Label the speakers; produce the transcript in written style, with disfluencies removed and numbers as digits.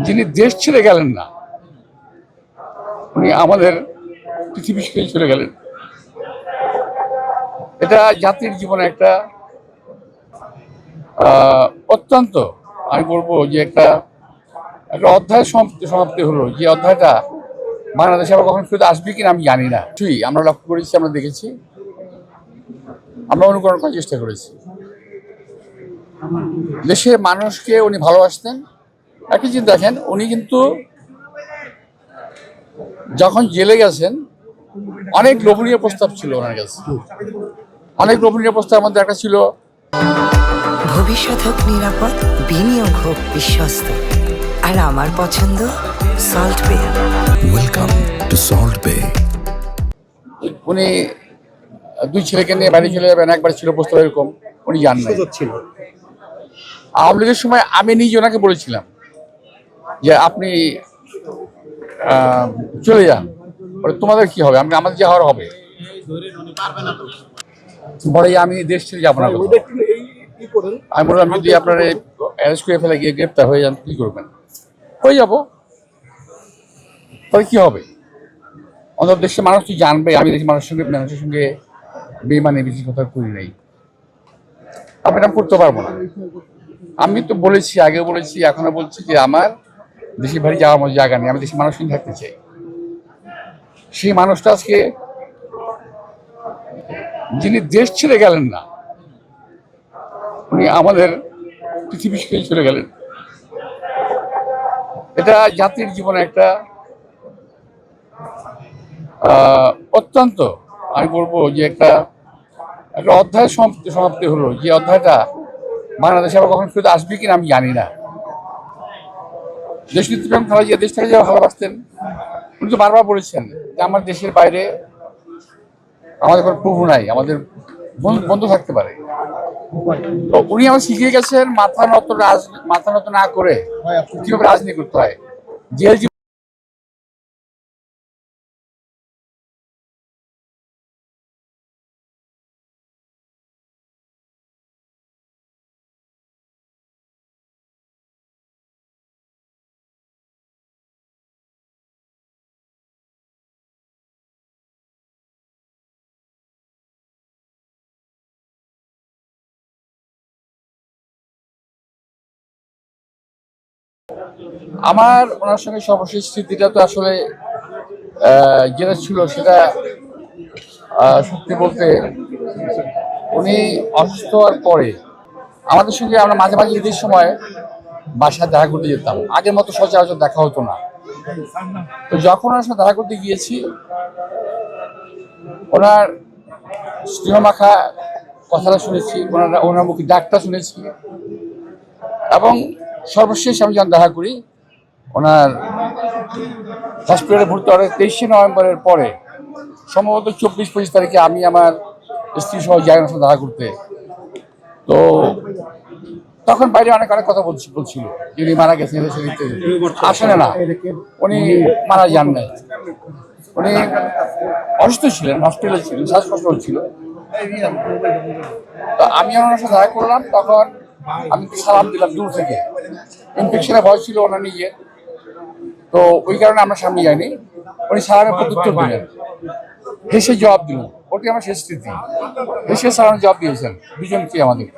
Speaker 1: যিনি দেশ ছেড়ে গেলেন না, উনি আমাদের পৃথিবী ছেড়ে চলে গেলেন। এটা জাতির জীবনে একটা অত্যন্ত, আমি বলবো যে একটা একটা অধ্যায় সমাপ্তি হলো। যে অধ্যায়টা বাংলাদেশে আবার কখন ফেরত আসবে কিনা আমি জানি না। ঠিক আমরা লক্ষ্য করেছি, আমরা দেখেছি, আমরা অনুকরণ করার চেষ্টা করেছি। দেশের মানুষকে উনি ভালোবাসতেন। একই জিনিস দেখেন, উনি কিন্তু যখন জেলে গেছেন অনেক লোভনীয় প্রস্তাব ছিল ওনার কাছে। অনেক লোভনীয় প্রস্তাবের মধ্যে একটা ছিল
Speaker 2: ভবিষ্যৎ হোক নিরাপদ, বিনিয়োগ হোক বিশ্বস্ত, আর আমার পছন্দ সল্ট বে।
Speaker 3: ওয়েলকাম টু সল্ট বে।
Speaker 1: উনি দুই ছেলেকে নিয়ে বাড়ি চলে যাবেন, একবার ছিল প্রস্তাব এরকম, উনি জান না। আওয়ামী লীগের সময় আমি নিজে ওনাকে বলেছিলাম যে আপনি চলে যান, তোমাদের কি হবে, আমাদের যা হওয়ার হবে। পরে আমি দেশ ছেড়ে যাবো না। আমি বললাম যদি আপনার অ্যারেস্ট করে ফেলে গিয়ে গ্রেপ্তার হয়ে যান কি করবেন? হয়ে যাবো, তবে কি হবে? অন্তত দেশের মানুষ কি জানবে আমি দেশের মানুষের সঙ্গে বেইমানি বেশি কথা করি নাই। আমি এটা করতে পারবো না। আমি তো বলেছি, আগে বলেছি, এখনো বলছি যে আমার দেশের বাড়ি যাওয়ার মতো জায়গা নেই। আমি দেশের মানুষ নিয়ে থাকতে চাই। সেই মানুষটা আজকে, যিনি দেশ ছেড়ে গেলেন না, উনি আমাদের পৃথিবী ছেড়ে চলে গেলেন। এটা জাতির জীবনে একটা অত্যন্ত, আমি বলবো যে একটা একটা অধ্যায় সমাপ্তি হলো। যে অধ্যায়টা বাংলাদেশে আবার কখন ফেরত আসবে কিনা আমি জানি না। দেশ নীতিপ্রেম খেলা, যে দেশটাকে যারা ভালোবাসতেন, উনি তো বারবার বলেছেন যে আমার দেশের বাইরে আমাদের কোনো প্রভু নাই, আমাদের বন্ধু থাকতে পারে। তো উনি আমার শিখিয়ে গেছেন মাথা নত না করে কিভাবে রাজনীতি করতে হয়। জেল আমার ওনার সঙ্গে সর্বশেষ স্মৃতিটা তো আসলে যেটা ছিল সেটা সত্যি বলতে, উনি অসুস্থ হওয়ার পরে আমাদের সঙ্গে আমরা মাঝে মাঝে ঈদের সময় বাসায় দেখা করতে যেতাম। আগের মতো সচরাচর দেখা হতো না। তো যখন ওনার সাথে দেখা করতে গিয়েছি, ওনার স্নেহমাখা কথাটা শুনেছি, ওনার মুখে ডাকটা শুনেছি, এবং সর্বশেষ আমি যখন দেখা করি ওনার হসপিটালে ভর্তি হওয়ার 23শে নভেম্বরের পরে, সম্ভবত 24-25 তারিখে আমি আমার স্ত্রী সহ যাই ওনার সাথে দেখা করতে। তো তখন বাইরে অনেক কথা বলছিল, উনি মারা গেছেন, আসলে না, উনি মারা যান নাই। উনি অসুস্থ ছিলেন, হসপিটালে ছিলেন, শ্বাসকষ্ট হচ্ছিল। তো আমি ওনার সাথে দেখা করলাম, তখন আমি সালাম দিলাম দূর থেকে। ইনফেকশনের ভয় ছিল ওনার নিজে, তো ওই কারণে আমরা সামনে যাইনি। উনি সালামের প্রত্যুত্তর দিলেন, হেসে জবাব দিলেন। ওটি আমার শেষ স্মৃতি। হেসে সালামের জবাব দিয়েছেন দুজনকে আমাদের।